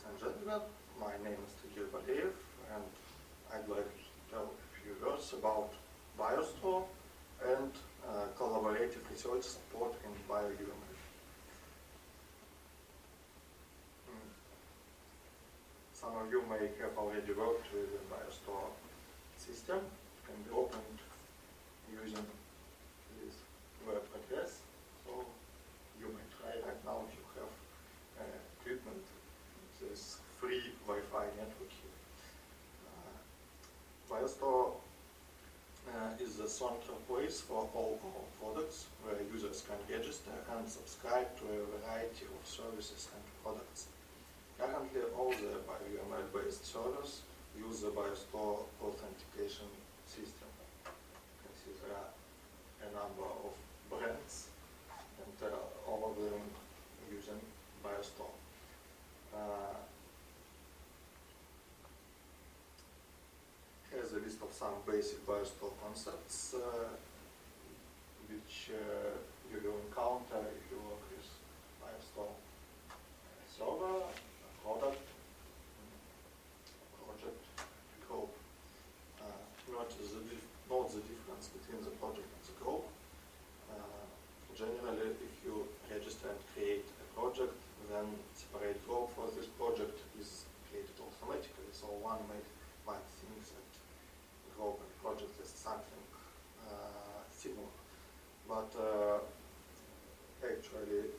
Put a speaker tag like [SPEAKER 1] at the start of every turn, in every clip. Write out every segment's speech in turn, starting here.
[SPEAKER 1] and gentlemen, my name is Tagir Valeev, and I'd like to tell a few words about Biostore and collaborative research support in bioUML. Some of you may have already worked with the Biostore system. It can be opened using this web address. So you may try right now if you have equipment. There's free Wi-Fi network here. Biostore is the central place for all our products where users can register and subscribe to a variety of services and products. Currently, all the bioUML-based servers use the Biostore authentication system. You can see there are a number of brands, and all of them using Biostore. Here's a list of some basic Biostore concepts which you will encounter if you work with Biostore server, product, project, group. Note the difference between the project and the group. Generally, if you register and create a project, then separate group for this project is created automatically. So one might think that group and project is something similar, but actually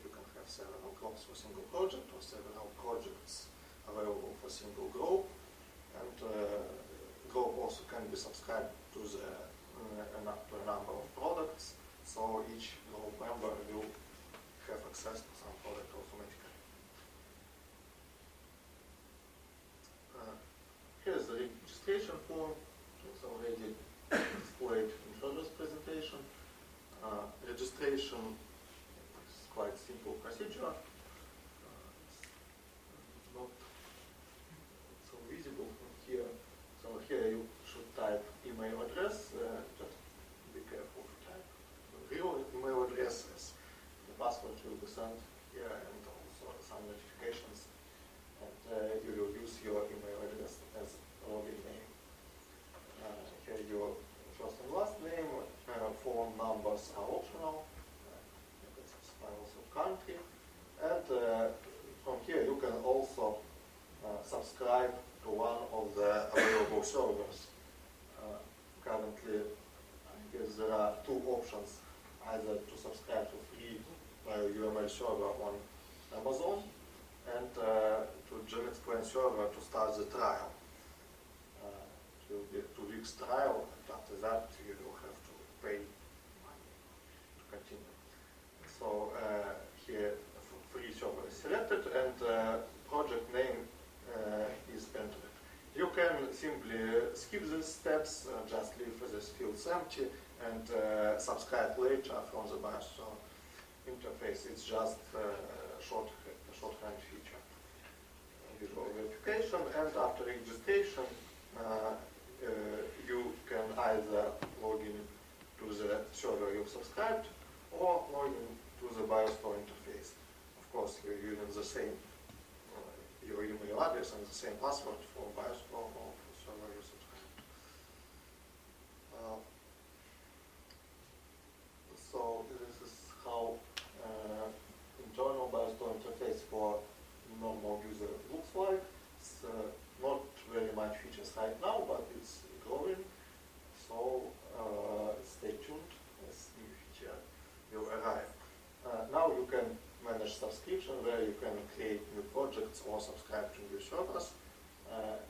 [SPEAKER 1] you can have several groups for single project or several projects available for single group, and group also can be subscribed to a number of products. So each group member will have access to some product automatically. Here's the registration form. It's already displayed in Fedor's presentation. Registration is quite simple procedure. It's not so visible from here. So here you should type email address. Just be careful to type real email addresses. The password will be sent here, and also some notifications. And you will use your email address as login name. Here your first and last name. Phone numbers are optional. You can specify also country. And from here you can also subscribe to one of the available servers. Currently, I guess there are two options: either to subscribe to free bioUML server on Amazon, and to GenExplain server to start the trial. It will be a 2 weeks trial, and after that you will have to pay money to continue. So here free server is selected, and project name is entered. You can simply skip these steps, just leave these fields empty, and subscribe later from the Biostore interface. It's just a shorthand feature. Visual verification, and after registration, you can either log in to the server you've subscribed or log in to the Biostore interface. Of course, you're using the same your email address and the same password for Biostore or for the server you subscribed. So this is how internal Biostore interface for normal user looks like. It's not very much features right now, but it's growing. So stay tuned as new feature will arrive. Now you can manage subscription, where you can create new projects or subscribe to new servers.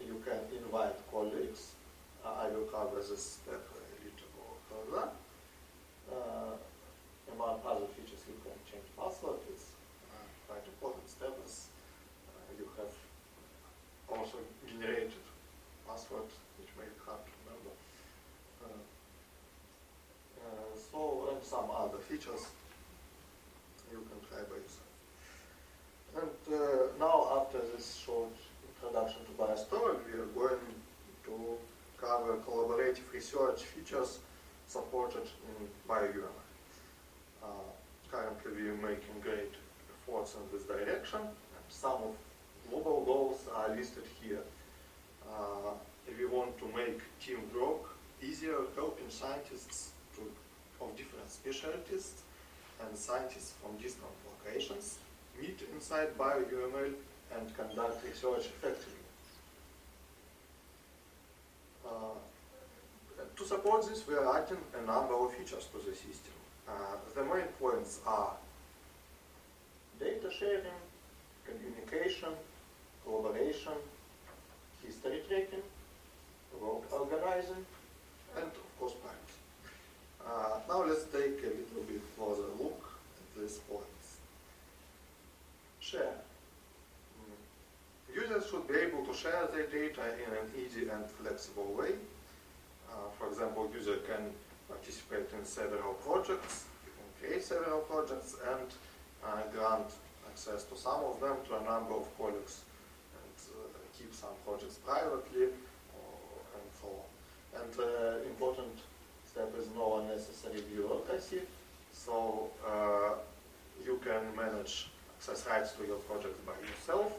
[SPEAKER 1] You can invite colleagues. I will cover this step a little more further. Among other features, you can change password. It's quite important step, as you have also generated password, which may be hard to remember. And some other features you can try by yourself. And now, after this short introduction to Biostore, we are going to cover collaborative research features supported in bioUML. Currently, we are making great efforts in this direction, and some of global goals are listed here. If we want to make teamwork easier, helping scientists of different specialties and scientists from distant locations meet inside BioUML and conduct research effectively. To support this, we are adding a number of features to the system. The main points are data sharing, communication, collaboration, history tracking, work organizing, and of course privacy. Now let's take a little bit closer look at these points. Share. Users should be able to share their data in an easy and flexible way. For example, user can participate in several projects, create several projects, and grant access to some of them to a number of colleagues, and keep some projects privately, and so on. And important step is no unnecessary bureaucracy, so you can manage access rights to your project by yourself.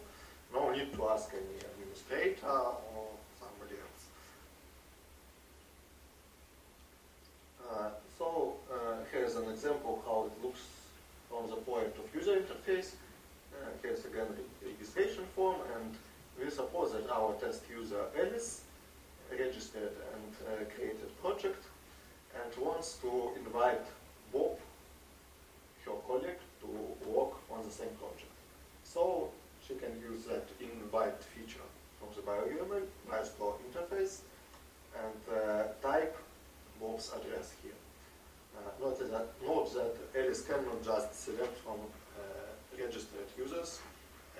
[SPEAKER 1] No need to ask any administrator or somebody else. Here's an example how it looks from the point of user interface. Here's again a registration form, and we suppose that our test user Alice registered and created project and wants to invite Bob, her colleague, to work on the same project. So she can use that invite feature from the BioUML, Biostore interface, and type Bob's address here. Note that Alice cannot just select from registered users,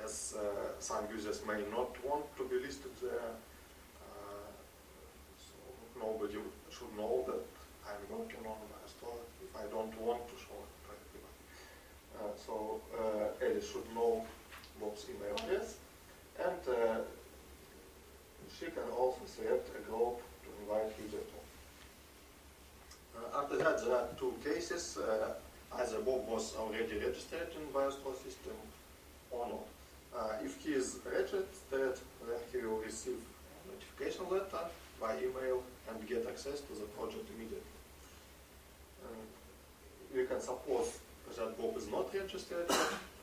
[SPEAKER 1] as some users may not want to be listed there. So nobody should know that I'm working on Biostore if I don't want to show it to everybody. So Alice should know Bob's email address, and she can also select a group to invite user to. After that, there are two cases. Either Bob was already registered in Biostore system or not. If he is registered, then he will receive a notification letter by email and get access to the project immediately. We can suppose that Bob is not registered,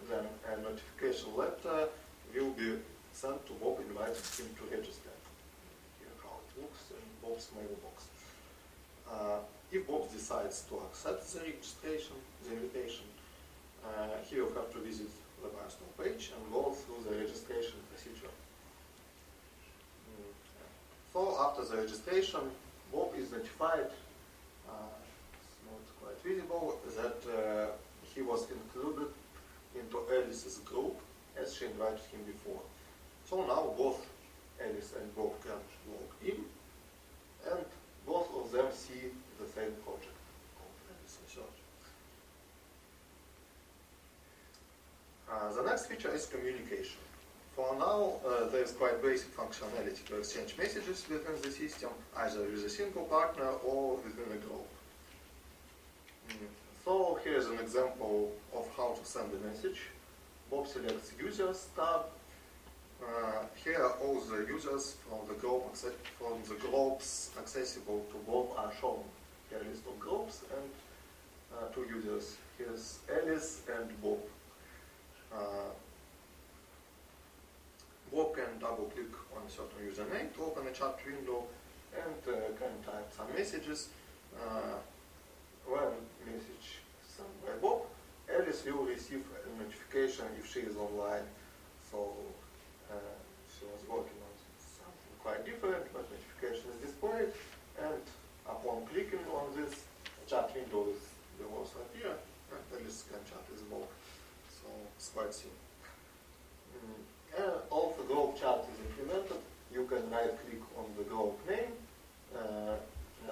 [SPEAKER 1] then a notification letter will be sent to Bob inviting him to register. Here how it looks in Bob's mailbox. If Bob decides to accept the registration, the invitation, he will have to visit the Biostore page and go through the registration procedure. So after the registration, Bob is notified, it's not quite visible, that he was included into Alice's group as she invited him before. So now both Alice and Bob can log in, and both of them see the same project called Alice Research. The next feature is communication. For now, there is quite basic functionality to exchange messages within the system, either with a single partner or within a group. So here is an example of how to send a message. Bob selects Users tab. Here all the users from the groups accessible to Bob are shown. Here a list of groups and two users. Here's Alice and Bob. Bob can double click on a certain username to open a chat window and can type some messages. When message sent by Bob, Alice will receive a notification if she is online. So she was working on something quite different, but notification is displayed, and upon clicking on this, chat window will also appear, and Alice can chat with Bob. So it's quite simple. Also, group chat is implemented. You can right-click on the group name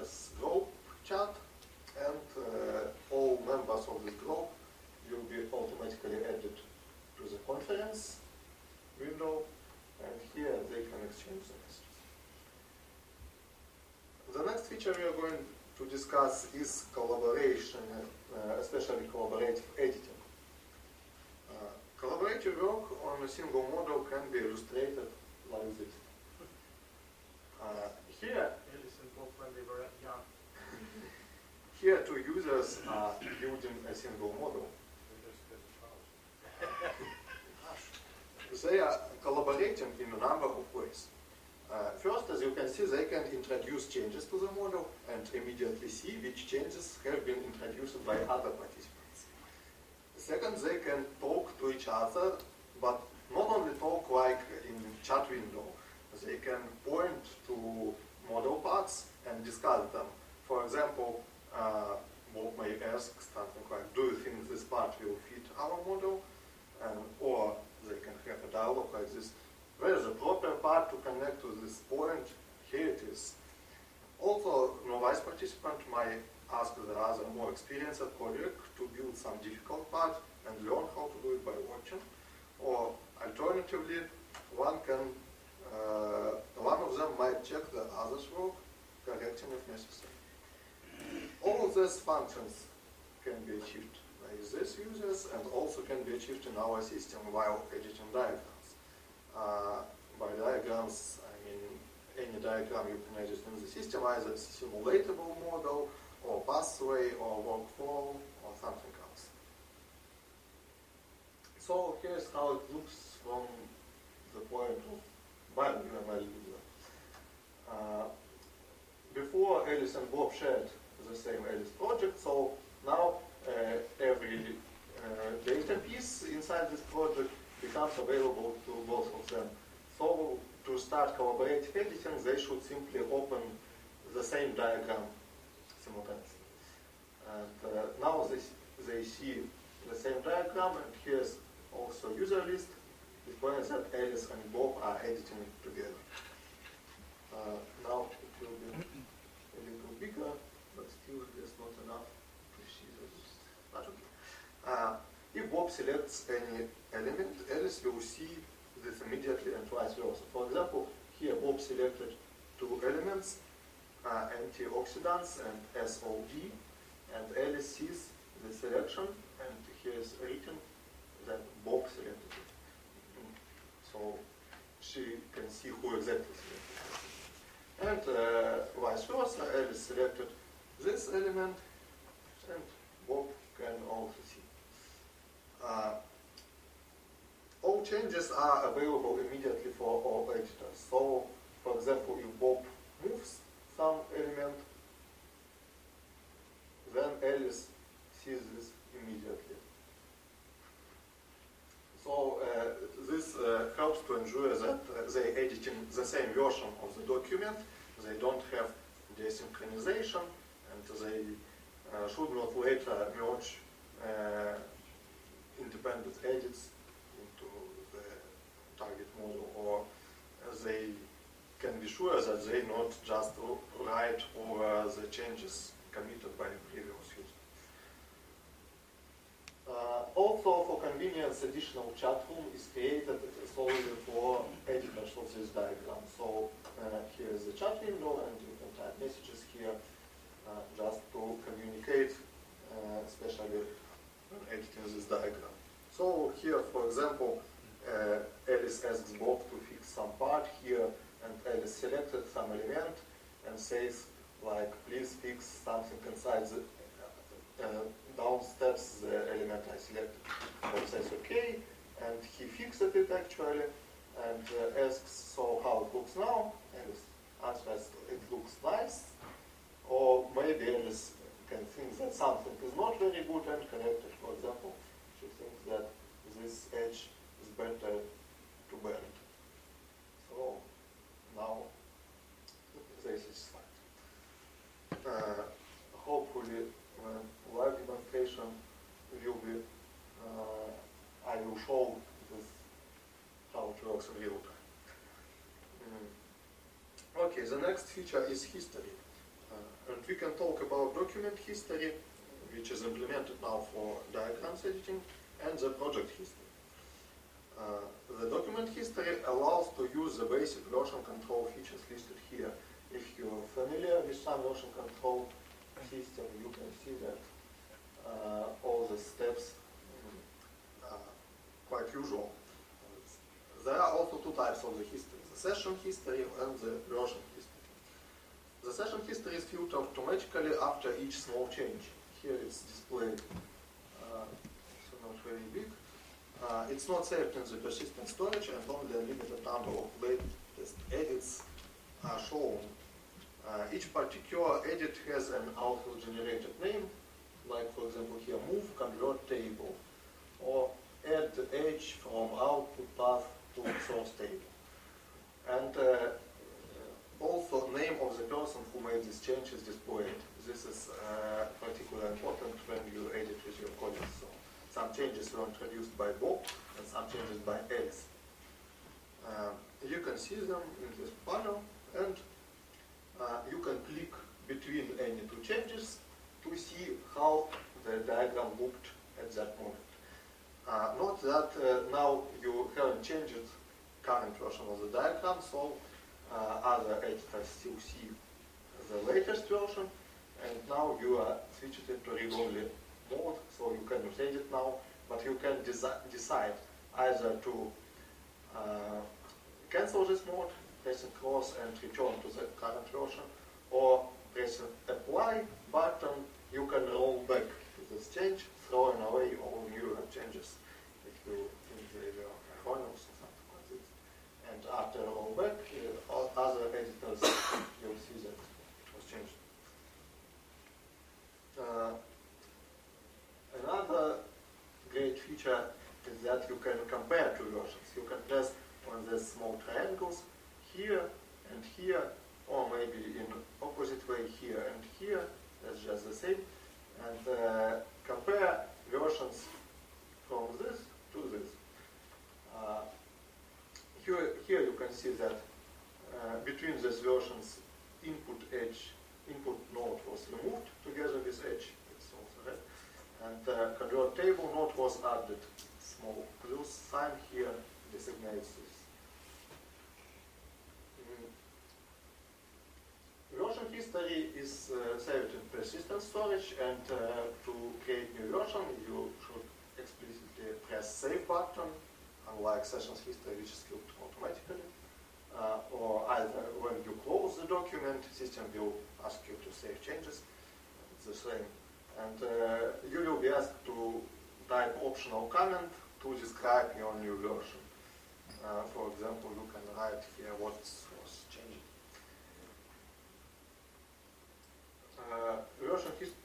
[SPEAKER 1] as group chat, and all members of this group will be automatically added to the conference window, and here they can exchange the messages. The next feature we are going to discuss is collaboration, especially collaborative editing. Collaborative work on on a single model can be illustrated like this. Here,
[SPEAKER 2] Alice and Bob when they were young.
[SPEAKER 1] here two users are building a single model. They are collaborating in a number of ways. First, as you can see, they can introduce changes to the model and immediately see which changes have been introduced by other participants. Second, they can talk to each other, but not only talk like in chat window. They can point to model parts and discuss them. For example, Bob may ask something like, do you think this part will fit our model? Or they can have a dialogue like this. Where is the proper part to connect to this point? Here it is. Also, novice participant might ask the other more experienced colleague to build some difficult part and learn how to do it by watching. Or alternatively, one of them might check the other's work, correcting if necessary. All of these functions can be achieved by these users and also can be achieved in our system while editing diagrams. By diagrams, I mean any diagram you can edit in the system, either a simulatable model, or pathway, or workflow, or something else. So here's how it looks from the point of one UML user. Before Alice and Bob shared the same Alice project, so now every data piece inside this project becomes available to both of them. So to start collaborative editing, they should simply open the same diagram simultaneously. And now they see the same diagram, and here's also user list. It points that Alice and Bob are editing it together. Now it will be a little bigger, but still there's not enough to see this. But okay. If Bob selects any element, Alice will see this immediately and vice versa. For example, here Bob selected two elements, antioxidants and SOD, and Alice sees the selection, and here is written that Bob selected it. So she can see who exactly selected it. And vice versa, Alice selected this element, and Bob can also see. All changes are available immediately for all editors. So, for example, if Bob moves some element, then Alice sees this immediately. So this helps to ensure that they're editing the same version of the document. They don't have desynchronization, and they should not later merge independent edits into the target model, or they can be sure that they not just write over the changes committed by the previous user. Also, for convenience, additional chat room is created solely for editors of this diagram. So here is the chat window, and you can type messages here just to communicate, especially when editing this diagram. So here, for example, Alice asks Bob to fix some part here, and Alice selected some element and says, like, please fix something inside the down steps the element I selected. Bob says okay, and he fixed it actually, and asks, so how it looks now? Alice answers, it looks nice, or maybe Alice can think that something is not very good and correct it. For example, she thinks that this edge is better to bend. So now they satisfied. Hopefully, live demonstration will be, I will show this, how it works in real time. Okay, the next feature is history. And we can talk about document history, which is implemented now for diagrams editing, and the project history. The document history allows to use the basic version control features listed here. If you're familiar with some version control system, you can see that all the steps are quite usual. It's the history, the session history and the version history. The session history is filtered automatically after each small change. Here it's displayed, so not very big. It's not saved in the persistent storage, and only a limited number of latest edits are shown. Each particular edit has an auto-generated name, like for example here, move convert table, or add edge from output path to source table. And also name of the person who made this change is displayed. This is particularly important when you edit with your colleagues. So some changes were introduced by Bob and some changes by Alice. You can see them in this panel, and you can click between any two changes to see how the diagram looked at that moment. Note that now you haven't changed current version of the diagram, so other editors still see the latest version, and now you are switched into read-only mode, so you can change it now, but you can decide either to cancel this mode, pressing close and return to the current version, or pressing apply button, you can roll back to this change, throwing away all new changes if you think they were erroneous or something like this. And after roll back, other editors will see that it was changed. Another great feature is that you can compare two versions. You can press on the small triangles here and here, or maybe in opposite way here and here. That's just the same. And compare versions from this to this. Here you can see that between these versions, input node was removed together with edge. It's also red. And convert table node was added. Small plus sign here designates this. Version history is saved in persistent storage, and to create new version, you should explicitly press save button, unlike sessions history, which is filled automatically. Or either when you close the document, system will ask you to save changes. It's the same. And you will be asked to type optional comment to describe your new version. For example, you can write here what was changed. Version history.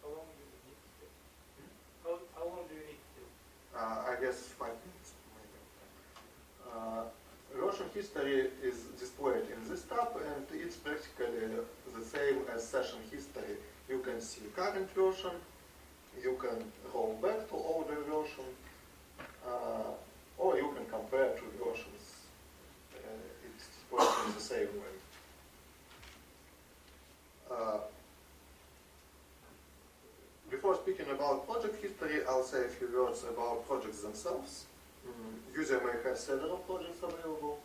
[SPEAKER 2] How long do you need to do? How long do you need to do?
[SPEAKER 1] I guess 5 minutes. Version history is displayed in this tab, and it's practically the same as session history. You can see current version, you can roll back to older version, or you can compare two versions. It's displayed in the same way. Before speaking about project history, I'll say a few words about projects themselves. User may have several projects available.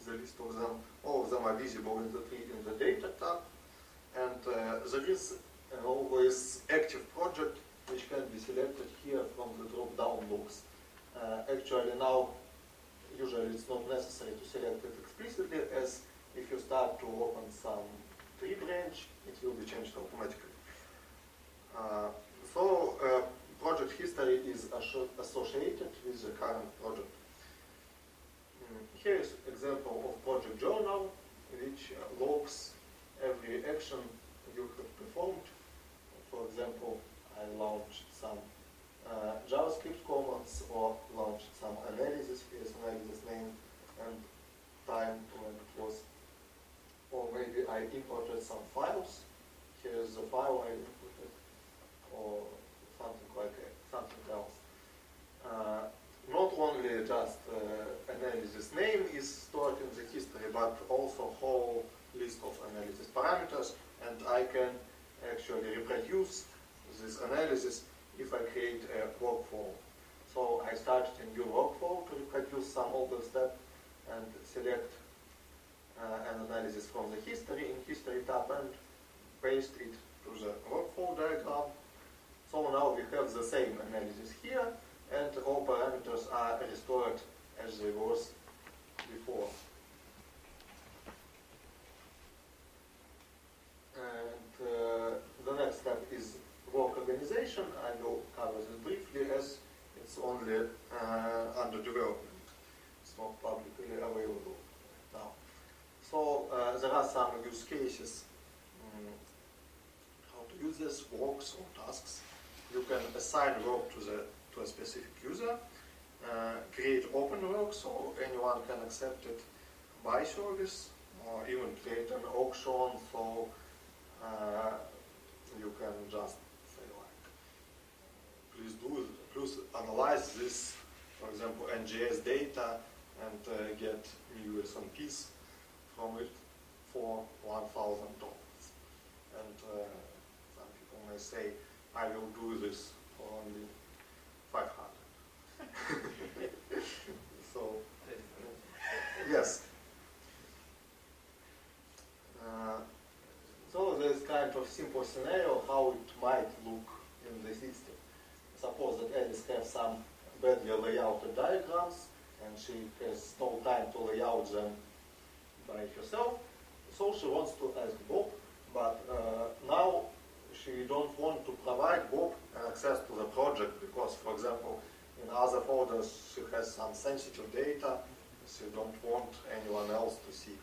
[SPEAKER 1] The list of them, all of them are visible in the data tab. And there is always active project which can be selected here from the drop-down box. Actually now, usually it's not necessary to select it explicitly, as if you start to open some tree branch, it will be changed automatically. Project history is associated with the current project. Here is an example of project journal, which logs every action you have performed. For example, I launched some JavaScript commands, or launched some analysis. Here's analysis name and time when it was. Or maybe I imported some files. Here's the file I imported, or something like something else. Not only just analysis name is stored in the history, but also whole list of analysis parameters, and I can actually reproduce this analysis if I create a workflow. So I started a new workflow to reproduce some older step and select an analysis from the history in history tab and paste it to the workflow diagram. So now we have the same analysis here, and all parameters are restored as they was before. And the next step is work organization. I will cover this briefly as it's only under development. It's not publicly available now. So there are some use cases how to use this, works or tasks. You can assign work to a specific user, create open work so anyone can accept it by service, or even create an auction so you can just say like, please analyze this, for example, NGS data and get new SMPs from it for $1,000. And some people may say, I will do this for only 500. So, yes. So there's kind of simple scenario how it might look in the system. Suppose that Alice has some badly layouted diagrams and she has no time to lay out them by herself. So she wants to ask Bob, but now she don't want to provide Bob access to the project because, for example, in other folders she has some sensitive data she don't want anyone else to see.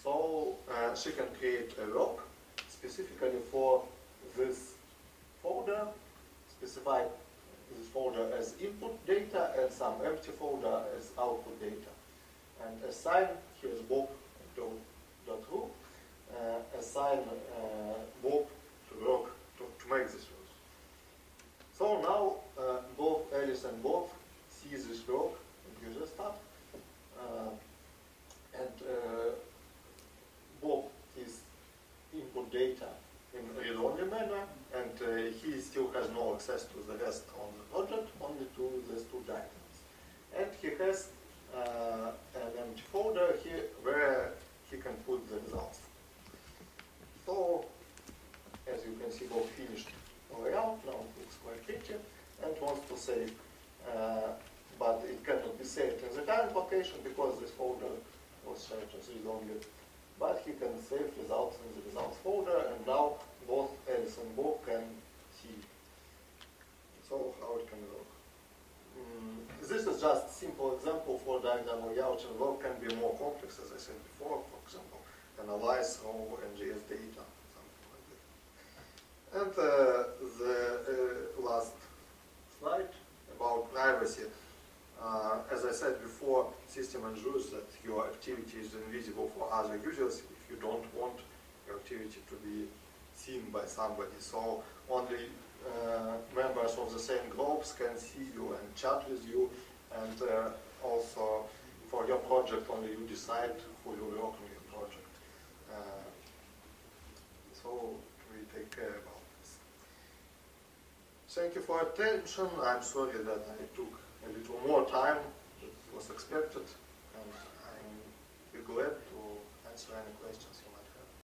[SPEAKER 1] So she can create a work specifically for this folder, specify this folder as input data and some empty folder as output data. And assign, here's Bob.ru, assign Bob to work to make this work. So now both Alice and Bob see this work in user stuff. And Bob is input data in read-only manner, and he still has no access to the rest on the project, only to these two diagrams. And he has an empty folder here where he can put the results. So, as you can see, Bob finished layout, now it looks quite pretty, and wants to save, but it cannot be saved in the current location because this folder was shared as read-only. But he can save results in the results folder, and now both Alice and Bob can see. So how it can work. This is just a simple example for diagram layout, and work can be more complex, as I said before. For example, analyze raw NGS data, something like that. And the last slide about privacy. As I said before, system ensures that your activity is invisible for other users if you don't want your activity to be seen by somebody. So only members of the same groups can see you and chat with you, and also for your project only you decide who you work on your project. So we take care about this. Thank you for attention. I'm sorry that I took a little more time than was expected, and I'm glad to answer any questions.